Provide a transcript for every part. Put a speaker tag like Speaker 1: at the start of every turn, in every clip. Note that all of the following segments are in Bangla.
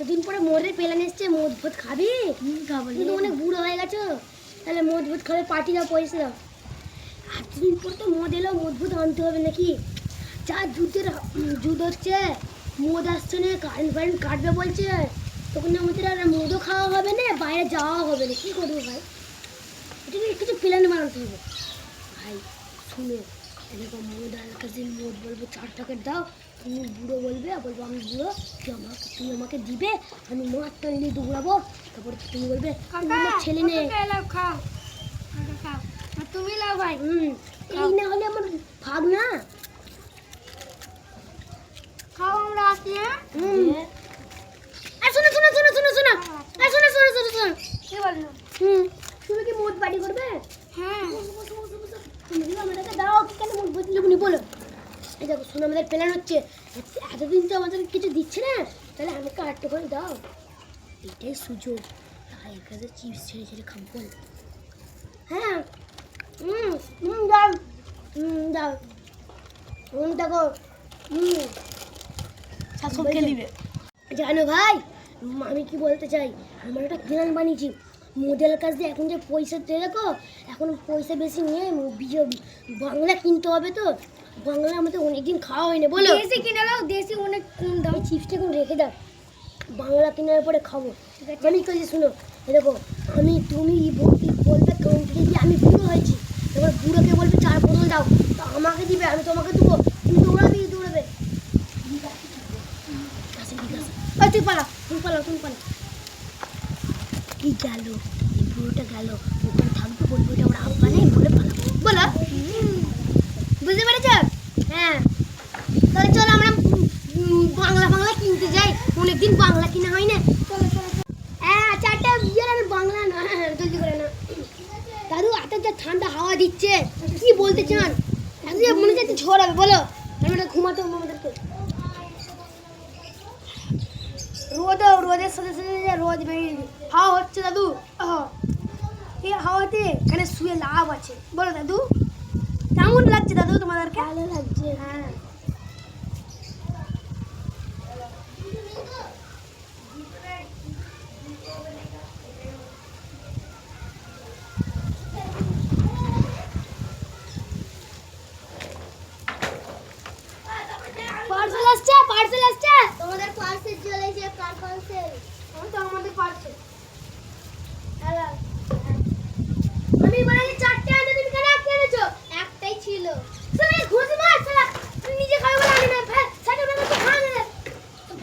Speaker 1: এতদিন পরে মোড়ের প্ল্যান এসছে, মদ ভোট খাবি? কিন্তু অনেক বুড়ো হয়ে গেছো, তাহলে মদ ভোট খাবে, পার্টি দাও, পয়সা দাও। এতদিন পর তো মদ এলো, মদ ভোট আনতে হবে নাকি? যা যুদ্ধ হচ্ছে, মদ আসছে না, কারেন্ট কাটবে বলছে, তখন আমাদের আর মদও খাওয়া হবে না, বাইরে যাওয়া হবে না। কী করবো ভাই? এটা কিছু প্ল্যান বানাতে হবে ভাই। শুনো, এরকম মদ আর কাছে মদ বলবো 4 টাকার দাও, তুমি বুড়ো বলবে, বলবো আমি বুড়ো, তুমি আমাকে দিবে, আমি মাঠটা নিয়ে দৌড়াবো, তারপর তুমি বলবে আমার ছেলে নেই,
Speaker 2: তুমি লাও ভাই।
Speaker 1: এই না হলে আমার ভাগ না।
Speaker 2: খাও, আমরা আসি।
Speaker 1: শোনো শোনো শোনো শোনো শোনো শোনো শোনো শোনো শোনো
Speaker 2: কি বললো?
Speaker 1: তুমি কি মদ বাড়ি করবে?
Speaker 2: হ্যাঁ,
Speaker 1: তুমি আমাদেরকে দাও, কি কেন মদ বদলে উনি বলো। এই দেখো শোনো, আমাদের প্ল্যান হচ্ছে, এতদিন তো আমাদের কিছু দিচ্ছে না, তাহলে আমাকে 8 টাকা করে দাও, এটাই সুযোগ। তাই কাছে চিপস ছেড়ে ছেড়ে খাবো বল। হ্যাঁ, দাও দাও, দেখো
Speaker 2: শাসক কে দিবে?
Speaker 1: জানো ভাই, আমি কি বলতে চাই, আমার একটা প্ল্যান বানিয়েছি। মডেল কাছ দিয়ে এখন যে পয়সা দেখো, এখন পয়সা বেশি নিয়ে বাংলা কিনতে হবে, তো বাংলা আমাদের অনেকদিন খাওয়া হয়নি, বলো।
Speaker 2: দেশি কিনে নাও, দেশি অনেক কম দাম।
Speaker 1: চিপসটা এখন রেখে দাও, বাংলা কেনার পরে খাবো। আমি কাছে শুনো, দেখো তুমি বলবে কাউন্টারে গিয়ে আমি বুড়ো হয়েছি, এবার বুড়োকে বলবে 4 বোতল দাও, তো আমাকে দিবে, আমি তোমাকে দেবো, তুমি দৌড়াবে। তুই পালা। কি গেল, এই বুড়োটা গেল, ওখানে থাকবে, বলবো এটা ওরা আব্বা নেই, বলে পালাবো, বলো। বুঝতে পেরেছ? হ্যাঁ, তাহলে চলো আমরা বাংলা কিনতে যাই, অনেকদিন বাংলা কিনা হয় না। হ্যাঁ, 4টা বিয়ার আর বাংলা না, জলদি করে না। দাদু এত যা ঠান্ডা হাওয়া দিচ্ছে, কি বলতে চান? এত মনে হচ্ছে ঝড় হবে, বলো। আমরা ঘুমাতে হবে আমাদেরকে। রোদের সাথে সাথে রোদ বেরিয়ে হাওয়া হচ্ছে দাদু, এই হাওয়াতে এখানে শুয়ে লাভ আছে, বলো দাদু। কেমন লাগছে দাদু তোমাদেরকে? ভালো লাগছে। হ্যাঁ, পার্সেল আসছে।
Speaker 2: তোমাদের পার্সেল চলে এসে, কার পার্সেল?
Speaker 1: আমাদের পার্সেল। আমি বানালি 4টে আনতে, তুমি কেন একটা এনেছো?
Speaker 2: একটাই ছিল।
Speaker 1: শালা ঘুষি মার, শালা তুই নিজে খাবে বলে আনি না, সাইকেল ব্যাগ তো ভাঙ রে,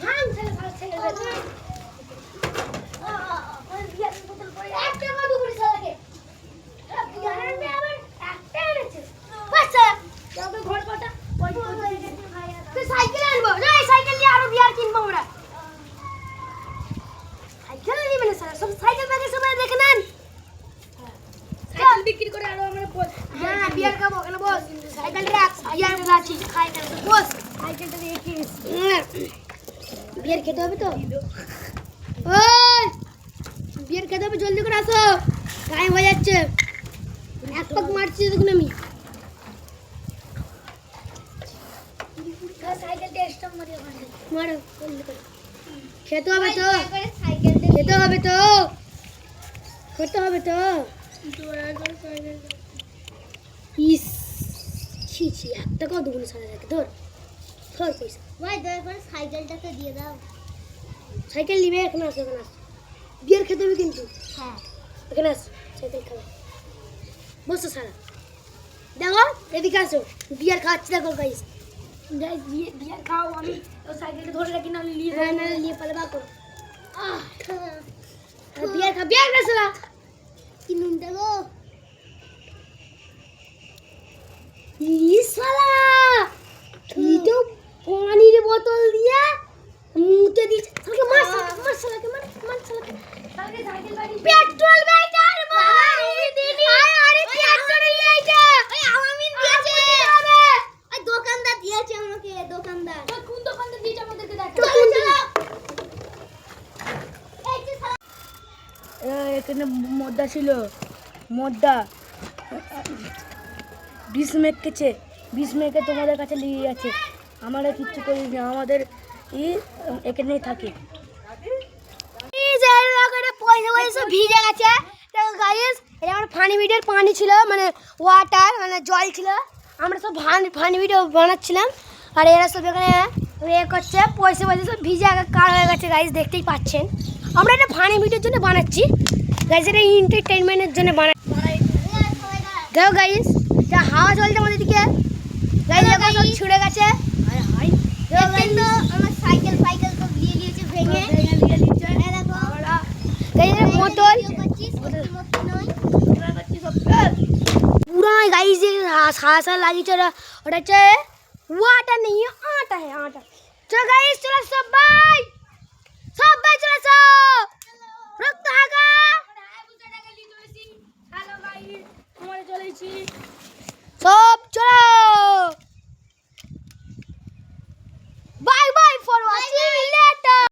Speaker 1: ভাঙ শালা সাইকেল ব্যাগ। একটা কত করে শালাকে? বিয়ারের মে আবার একটা এনেছে, বাচ্চা যাবে ঘর পাটা। তুই সাইকেল আনবো না, সাইকেল নিয়ে আরো বিয়ার কিনবো আমরা। সাইকেল নিবে না শালা, সব সাইকেল ব্যাগের সময় দেখে নেন।
Speaker 2: সাইকেল বিক্রি করে আরো আমরা
Speaker 1: হ্যাঁ, বিয়ার খাবো, কেন বস, সাইকেল রাখ, বিয়ার রাখি, সাইকেল বস,
Speaker 2: সাইকেলটা রেখে
Speaker 1: বিয়ার খেতে হবে তো। ওই বিয়ার খেতে হবে, জলদি করে আসো, টাইম হয়ে যাচ্ছে। এক পাক মারছি দেখুন আমি।
Speaker 2: সাইকেলটা স্টপ মারিয়ে
Speaker 1: মারো জলদি করে। খেতে হবে তো,
Speaker 2: সাইকেলটা
Speaker 1: খেতে হবে তো, খেতে হবে তো। ইস, ছি 1 টাকাও দেবো না সারা রাখে, ধর পয়সা।
Speaker 2: ভাই দয়া করে সাইকেলটাকে দিয়ে দাও।
Speaker 1: সাইকেল নিবে, এখানে আসো, এখানে আসো, বিয়ার খেতে হবে কিন্তু।
Speaker 2: হ্যাঁ,
Speaker 1: এখানে আসো, সাইকেল খাও, বসো সারা। দেখো এদিকে আসো, বিয়ার খাচ্ছি, দেখো গাইস।
Speaker 2: বিয়ার খাও, আমি সাইকেলটা ধরে রাখি, না নিয়ে
Speaker 1: হ্যাঁ, না নিয়ে পালাবা করো। বিয়ার খা, বিয়ার খা সালা।
Speaker 2: কি নুন দেবো?
Speaker 1: শালা তুই তো পানির বোতল দিয়ে মুতে দিস, শালাকে মার, শালাকে মার, শালাকে।
Speaker 2: সাইকেল বাড়ি
Speaker 1: পেট্রোল বেচার ভাই দিদি, আরে পেট্রোল এইটা ওই আওয়ামিন দিয়েছে,
Speaker 2: ওই দোকানদার দিয়েছে আমাকে, দোকানদার।
Speaker 1: ওই কোন দোকানদার দিয়েছে আমাদেরকে দেখা।
Speaker 3: এখানে মদ্দা ছিল, মদ্দা বিষ মেখেছে, বিষ মেখে তোমাদের কাছে নিয়ে গেছে। আমরা কিচ্ছু করি না, আমাদের এখানেই থাকে।
Speaker 1: বসে সব ভিজে গেছে। দেখো গাইস, এটা আমার ফানি ভিডিওর পানি ছিল, মানে ওয়াটার, মানে জল ছিল। আমরা সব ফানি ভিডিও বানাচ্ছিলাম, আর এরা সব এখানে করছে, পয়সা সব ভিজে কার হয়ে গেছে গাইস, দেখতেই পাচ্ছেন। আমরা এটা ফানি ভিডিওর জন্য বানাচ্ছি গাইস, এটা এন্টারটেইনমেন্টের জন্য দেখো গাইস, যা হাওয়া চলছে আমাদের দিকে গাইস, দেখো সব ছুড়ে গেছে। আমার সাইকেল তো দিয়ে দিয়েছে ভেঙে। বোতল পুরো গাইস যে সাদা লাগিয়েছে, ওটা হচ্ছে ওয়াটার নেই, আটা হ্যাঁ আটা। চলো গাইস, চলো সবাই।